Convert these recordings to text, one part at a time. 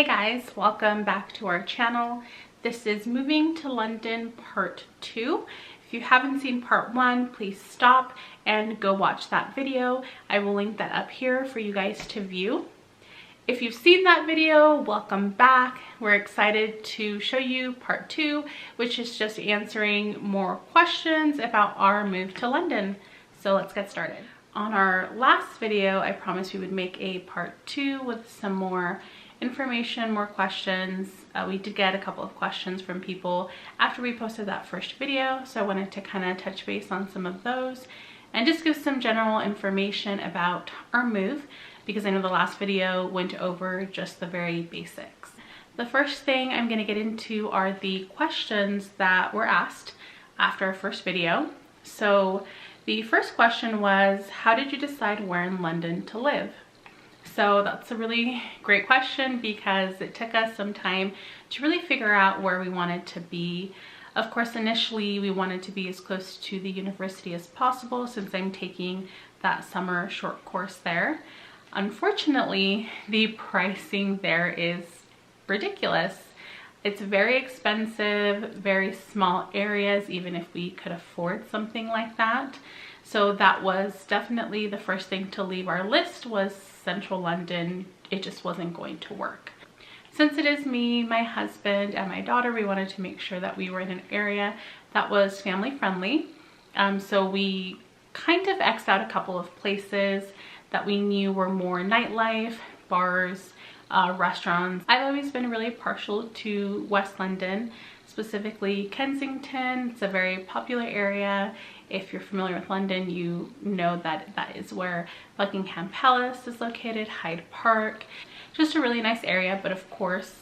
Hey guys, welcome back to our channel. This is Moving to London Part 2. If you haven't seen Part 1, please stop and go watch that video. I will link that up here for you guys to view. If you've seen that video, welcome back. We're excited to show you Part 2, which is just answering more questions about our move to London. So let's get started. On our last video, I promised we would make a Part 2 with some more information, more questions. We did get a couple of questions from people after we posted that first video, so I wanted to kind of touch base on some of those and just give some general information about our move, because I know the last video went over just the very basics. The first thing I'm going to get into are the questions that were asked after our first video. So the first question was, how did you decide where in London to live? So that's a really great question because it took us some time to really figure out where we wanted to be. Of course, initially we wanted to be as close to the university as possible since I'm taking that summer short course there. Unfortunately, the pricing there is ridiculous. It's very expensive, very small areas, even if we could afford something like that. So that was definitely the first thing to leave our list, was central London. It just wasn't going to work. Since it is me, my husband, and my daughter, we wanted to make sure that we were in an area that was family friendly. So we kind of X'd out a couple of places that we knew were more nightlife, bars, restaurants. I've always been really partial to West London, specifically Kensington. It's a very popular area. If you're familiar with London, you know that that is where Buckingham Palace is located, Hyde Park. Just a really nice area, but of course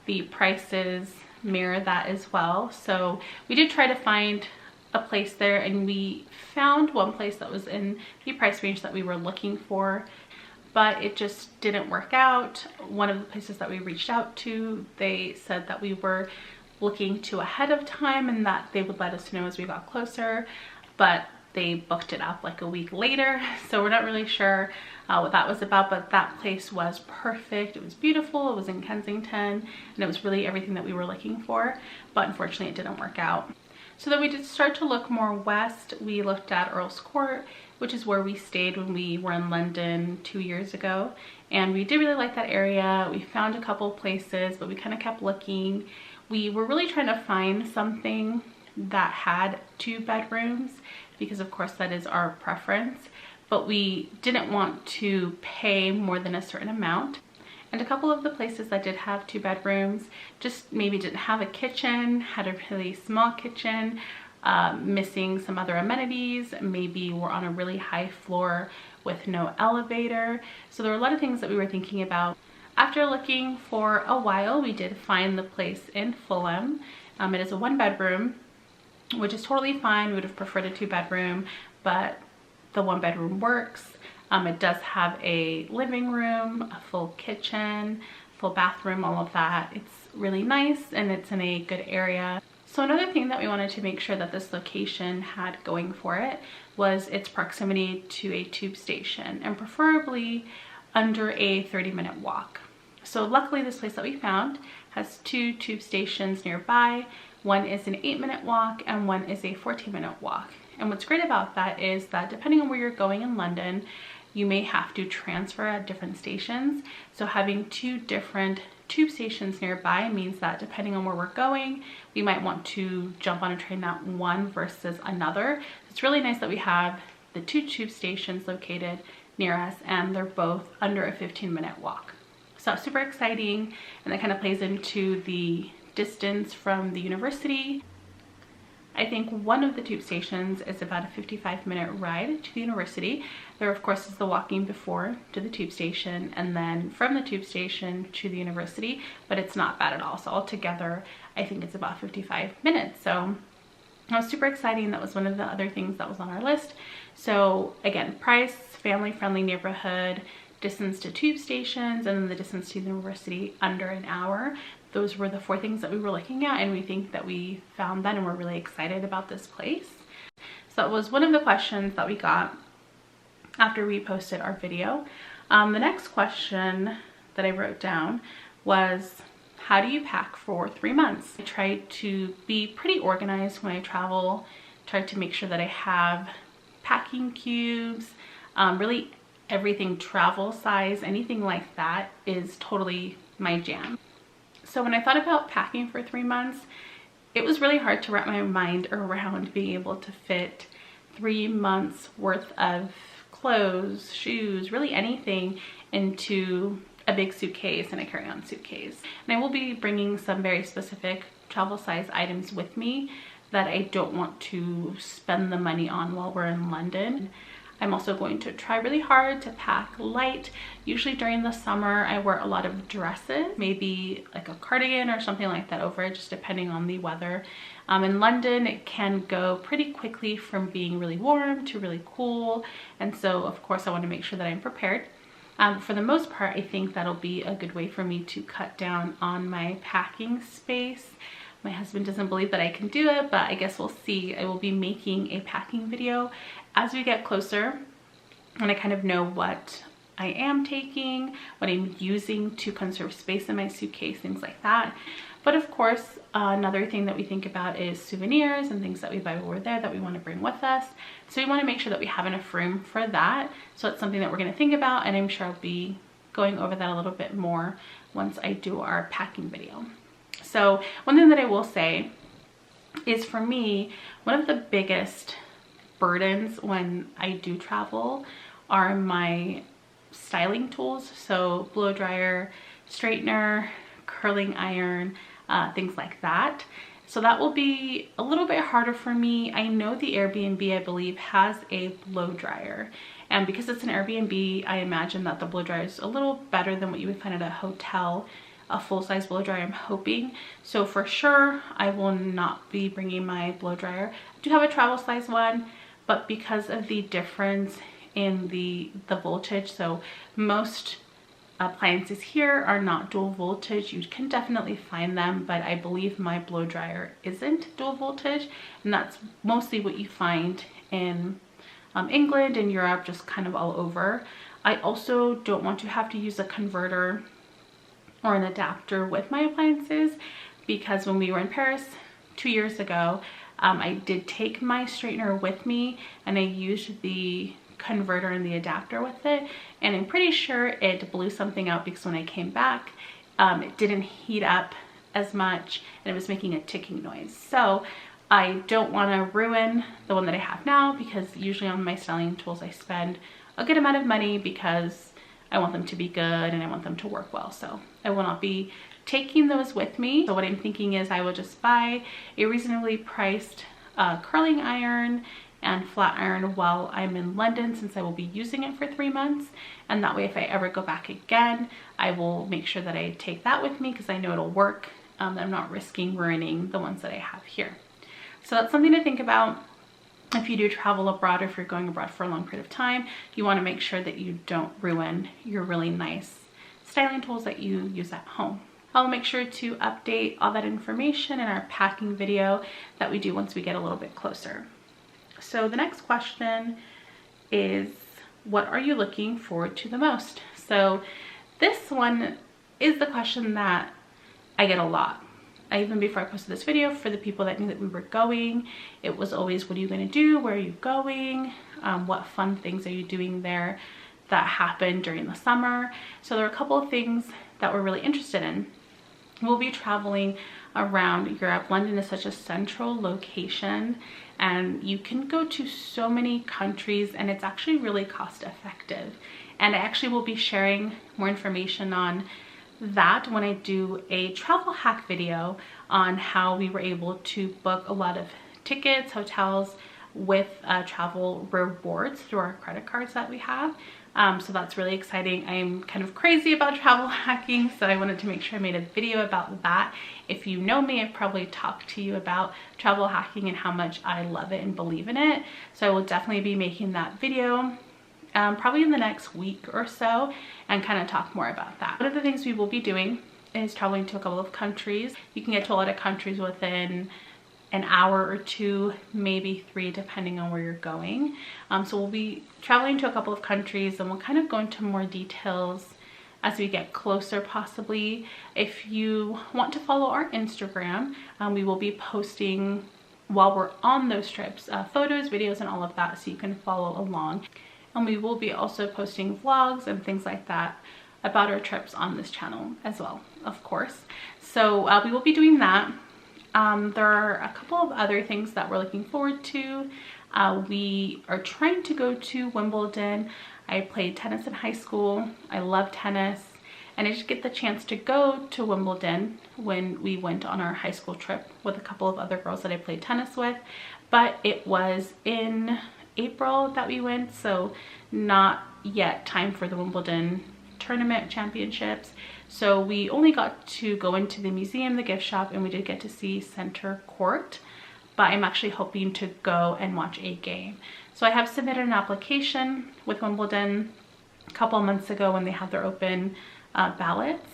the prices mirror that as well. So we did try to find a place there, and we found one place that was in the price range that we were looking for, but it just didn't work out. One of the places that we reached out to, they said that we were looking too ahead of time and that they would let us know as we got closer, but they booked it up like a week later, so we're not really sure what that was about. But that place was perfect. It was beautiful. It was in Kensington, and it was really everything that we were looking for, but unfortunately it didn't work out. So then we did start to look more west. We looked at Earl's Court, which is where we stayed when we were in London 2 years ago, and we did really like that area. We found a couple places, but we kind of kept looking. We were really trying to find something that had 2 bedrooms because of course that is our preference, but we didn't want to pay more than a certain amount. And a couple of the places that did have 2 bedrooms just maybe didn't have a kitchen, had a really small kitchen, missing some other amenities, maybe were on a really high floor with no elevator. So there were a lot of things that we were thinking about. After looking for a while, we did find the place in Fulham. It is a 1-bedroom, which is totally fine. We would have preferred a 2-bedroom, but the 1-bedroom works. It does have a living room, a full kitchen, full bathroom, all of that. It's really nice and it's in a good area. So another thing that we wanted to make sure that this location had going for it was its proximity to a tube station, and preferably under a 30-minute walk. So luckily this place that we found has 2 tube stations nearby. One is an 8-minute walk and one is a 14-minute walk. And what's great about that is that depending on where you're going in London, you may have to transfer at different stations. So having 2 different tube stations nearby means that depending on where we're going, we might want to jump on a train at one versus another. It's really nice that we have the 2 tube stations located near us, and they're both under a 15-minute walk. So super exciting, and that kind of plays into the distance from the university. I think one of the tube stations is about a 55-minute ride to the university. There of course is the walking before to the tube station, and then from the tube station to the university, but it's not bad at all. So altogether I think it's about 55 minutes. So that was super exciting. That was one of the other things that was on our list. So again, price, family friendly neighborhood, distance to tube stations, and then the distance to the university under an hour. Those were the 4 things that we were looking at, and we think that we found that, and we're really excited about this place. So that was one of the questions that we got after we posted our video. The next question that I wrote down was, how do you pack for 3 months? I try to be pretty organized when I travel, try to make sure that I have packing cubes, really everything travel size, anything like that is totally my jam. So when I thought about packing for 3 months, it was really hard to wrap my mind around being able to fit 3 months worth of clothes, shoes, really anything into a big suitcase and a carry-on suitcase. And I will be bringing some very specific travel size items with me that I don't want to spend the money on while we're in London. I'm also going to try really hard to pack light. Usually during the summer, I wear a lot of dresses, maybe like a cardigan or something like that over it, just depending on the weather. In London, it can go pretty quickly from being really warm to really cool. And so of course I want to make sure that I'm prepared. For the most part, I think that'll be a good way for me to cut down on my packing space. My husband doesn't believe that I can do it, but I guess we'll see. I will be making a packing video as we get closer and I kind of know what I am taking, what I'm using to conserve space in my suitcase, things like that. But of course, another thing that we think about is souvenirs and things that we buy while we're there that we want to bring with us. So we want to make sure that we have enough room for that. So it's something that we're going to think about, and I'm sure I'll be going over that a little bit more once I do our packing video. So one thing that I will say is, for me, one of the biggest burdens when I do travel are my styling tools. So blow dryer, straightener, curling iron, things like that. So that will be a little bit harder for me. I know the Airbnb, I believe, has a blow dryer. And because it's an Airbnb, I imagine that the blow dryer is a little better than what you would find at a hotel, a full-size blow dryer, I'm hoping. So for sure, I will not be bringing my blow dryer. I do have a travel size one, but because of the difference in the voltage, so most appliances here are not dual voltage. You can definitely find them, but I believe my blow dryer isn't dual voltage, and that's mostly what you find in England and Europe, just kind of all over. I also don't want to have to use a converter or an adapter with my appliances, because when we were in Paris 2 years ago, I did take my straightener with me and I used the converter and the adapter with it, and I'm pretty sure it blew something out because when I came back, it didn't heat up as much and it was making a ticking noise. So I don't want to ruin the one that I have now, because usually on my styling tools I spend a good amount of money because I want them to be good and I want them to work well. So I will not be taking those with me. So what I'm thinking is I will just buy a reasonably priced curling iron and flat iron while I'm in London, since I will be using it for 3 months. And that way, if I ever go back again, I will make sure that I take that with me because I know it'll work. I'm not risking ruining the ones that I have here. So that's something to think about. If you do travel abroad, or if you're going abroad for a long period of time, you want to make sure that you don't ruin your really nice styling tools that you use at home. I'll make sure to update all that information in our packing video that we do once we get a little bit closer. So the next question is, what are you looking forward to the most? So this one is the question that I get a lot. Even before I posted this video, for the people that knew that we were going, it was always, what are you going to do? Where are you going? What fun things are you doing there that happened during the summer? So there are a couple of things that we're really interested in. We'll be traveling around Europe. London is such a central location and you can go to so many countries, and it's actually really cost effective. And I actually will be sharing more information on that when I do a travel hack video on how we were able to book a lot of tickets, hotels with travel rewards through our credit cards that we have. So that's really exciting. I'm kind of crazy about travel hacking, so I wanted to make sure I made a video about that. If you know me, I've probably talked to you about travel hacking and how much I love it and believe in it. So I will definitely be making that video probably in the next week or so, and kind of talk more about that. One of the things we will be doing is traveling to a couple of countries. You can get to a lot of countries within an hour or two, maybe 3, depending on where you're going. So we'll be traveling to a couple of countries, and we'll kind of go into more details as we get closer possibly. If you want to follow our Instagram, we will be posting while we're on those trips, photos, videos, and all of that, so you can follow along. And we will be also posting vlogs and things like that about our trips on this channel as well, of course. So we will be doing that. There are a couple of other things that we're looking forward to. We are trying to go to Wimbledon. I played tennis in high school. I love tennis. And I did get the chance to go to Wimbledon when we went on our high school trip with a couple of other girls that I played tennis with. But it was in April that we went, so not yet time for the Wimbledon tournament championships. So we only got to go into the museum, the gift shop, and we did get to see Center Court. But I'm actually hoping to go and watch a game. So I have submitted an application with Wimbledon a couple of months ago when they had their open ballots.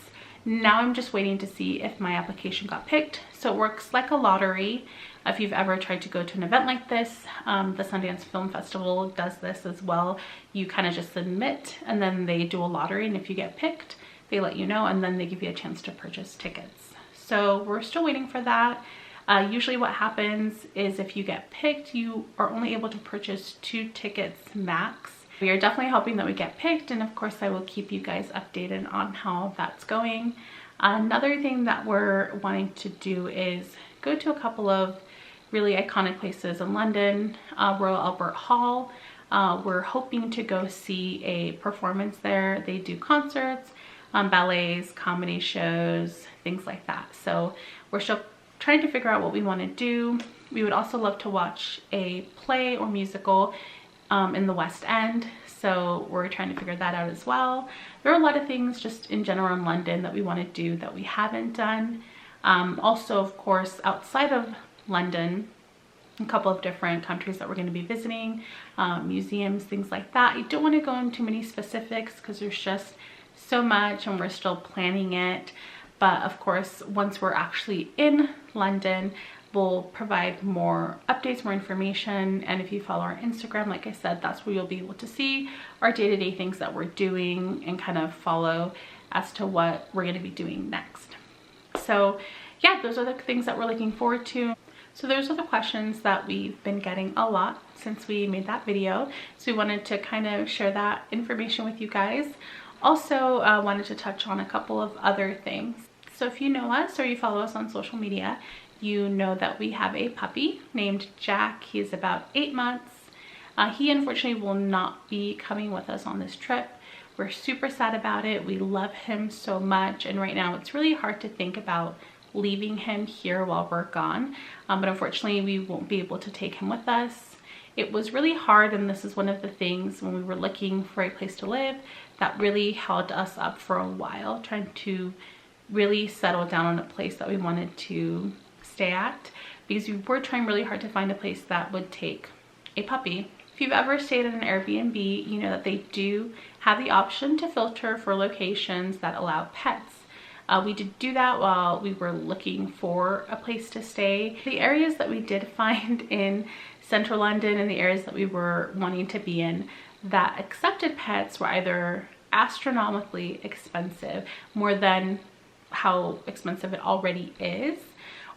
Now I'm just waiting to see if my application got picked. So it works like a lottery. If you've ever tried to go to an event like this, the Sundance Film Festival does this as well. You kind of just submit and then they do a lottery, and if you get picked, they let you know, and then they give you a chance to purchase tickets. So we're still waiting for that. Usually what happens is if you get picked, you are only able to purchase 2 tickets max. We are definitely hoping that we get picked, and of course I will keep you guys updated on how that's going. Another thing that we're wanting to do is go to a couple of really iconic places in London. Royal Albert Hall. We're hoping to go see a performance there. They do concerts, ballets, comedy shows, things like that. So we're still trying to figure out what we want to do. We would also love to watch a play or musical in the West End, so we're trying to figure that out as well. There are a lot of things just in general in London that we want to do that we haven't done. Also, of course, outside of London, a couple of different countries that we're going to be visiting, museums, things like that. I don't want to go into too many specifics because there's just so much and we're still planning it. But of course, once we're actually in London, we'll provide more updates, more information. And if you follow our Instagram, like I said, that's where you'll be able to see our day-to-day things that we're doing and kind of follow as to what we're going to be doing next. So yeah, those are the things that we're looking forward to. So those are the questions that we've been getting a lot since we made that video. So we wanted to kind of share that information with you guys. Also wanted to touch on a couple of other things. So if you know us or you follow us on social media, you know that we have a puppy named Jack. He is about 8 months. He unfortunately will not be coming with us on this trip. We're super sad about it. We love him so much, and right now it's really hard to think about leaving him here while we're gone. But unfortunately we won't be able to take him with us. It was really hard, and this is one of the things when we were looking for a place to live that really held us up for a while, trying to really settle down on a place that we wanted to stay at, because we were trying really hard to find a place that would take a puppy. If you've ever stayed at an Airbnb, you know that they do have the option to filter for locations that allow pets. We did do that while we were looking for a place to stay. The areas that we did find in central London and the areas that we were wanting to be in that accepted pets were either astronomically expensive, more than how expensive it already is,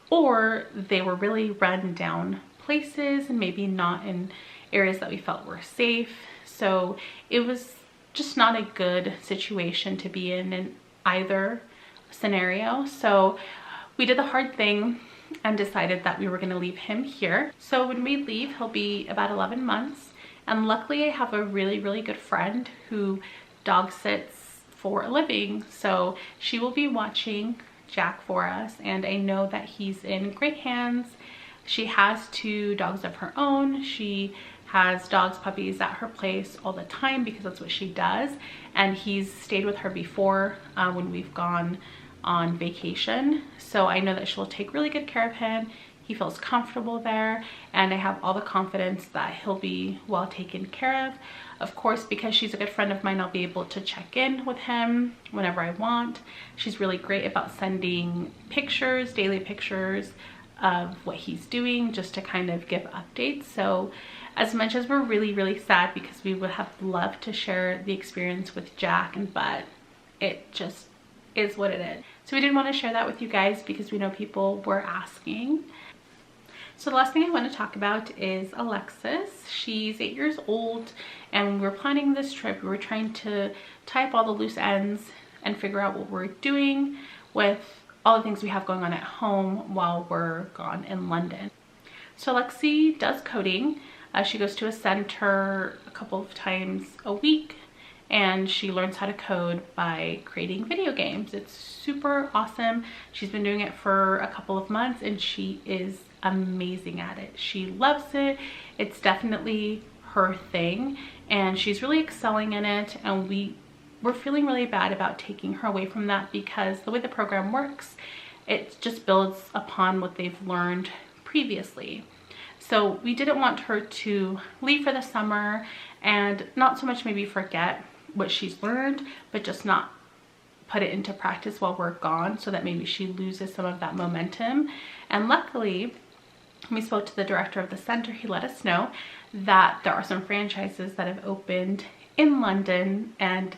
or they were really run down places and maybe not in areas that we felt were safe. So it was just not a good situation to be in either scenario. So we did the hard thing and decided that we were going to leave him here. So when we leave, he'll be about 11 months. And luckily I have a really, really good friend who dog sits for a living. So she will be watching Jack for us, and I know that he's in great hands. She has 2 dogs of her own. She has dogs, puppies at her place all the time because that's what she does, and he's stayed with her before when we've gone on vacation. So I know that she'll take really good care of him. He feels comfortable there, and I have all the confidence that he'll be well taken care of. Of course, because she's a good friend of mine, I'll be able to check in with him whenever I want. She's really great about sending pictures, daily pictures of what he's doing, just to kind of give updates. So as much as we're really, really sad because we would have loved to share the experience with Jack and Bud, it just is what it is. So we did want to share that with you guys because we know people were asking. So the last thing I want to talk about is Alexis. She's 8 years old, and when we were planning this trip, we were trying to tie up all the loose ends and figure out what we're doing with all the things we have going on at home while we're gone in London. So Lexi does coding. She goes to a center a couple of times a week, and she learns how to code by creating video games. It's super awesome. She's been doing it for a couple of months and she is amazing at it. She loves it. It's definitely her thing and she's really excelling in it, and we're feeling really bad about taking her away from that because the way the program works, it just builds upon what they've learned previously. So we didn't want her to leave for the summer and not so much maybe forget what she's learned, but just not put it into practice while we're gone, so that maybe she loses some of that momentum. And luckily, when we spoke to the director of the center, he let us know that there are some franchises that have opened in London, and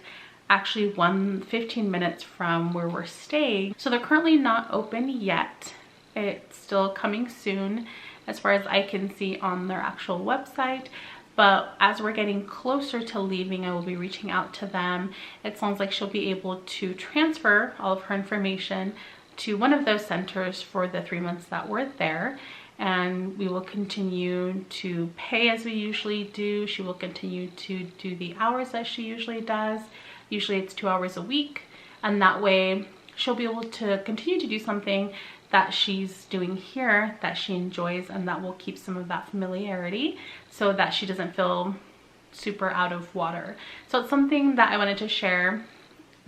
actually 15 minutes from where we're staying. So they're currently not open yet. It's still coming soon as far as I can see on their actual website. But as we're getting closer to leaving, I will be reaching out to them. It sounds like she'll be able to transfer all of her information to one of those centers for the 3 months that we're there. And we will continue to pay as we usually do. She will continue to do the hours as she usually does. Usually it's 2 hours a week. And that way she'll be able to continue to do something that she's doing here that she enjoys, and that will keep some of that familiarity so that she doesn't feel super out of water. So it's something that I wanted to share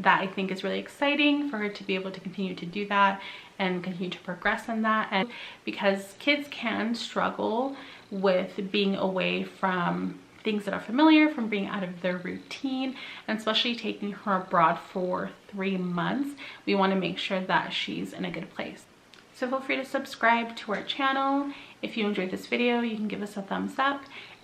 that I think is really exciting for her to be able to continue to do that and continue to progress in that. And because kids can struggle with being away from things that are familiar, from being out of their routine, and especially taking her abroad for 3 months, we want to make sure that she's in a good place. So feel free to subscribe to our channel. If you enjoyed this video, you can give us a thumbs up.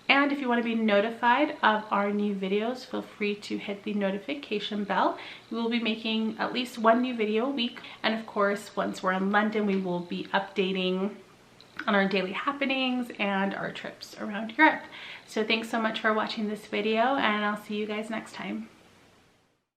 And if you want to be notified of our new videos, feel free to hit the notification bell. We will be making at least 1 new video a week. And of course, once we're in London, we will be updating on our daily happenings and our trips around Europe. So thanks so much for watching this video, and I'll see you guys next time.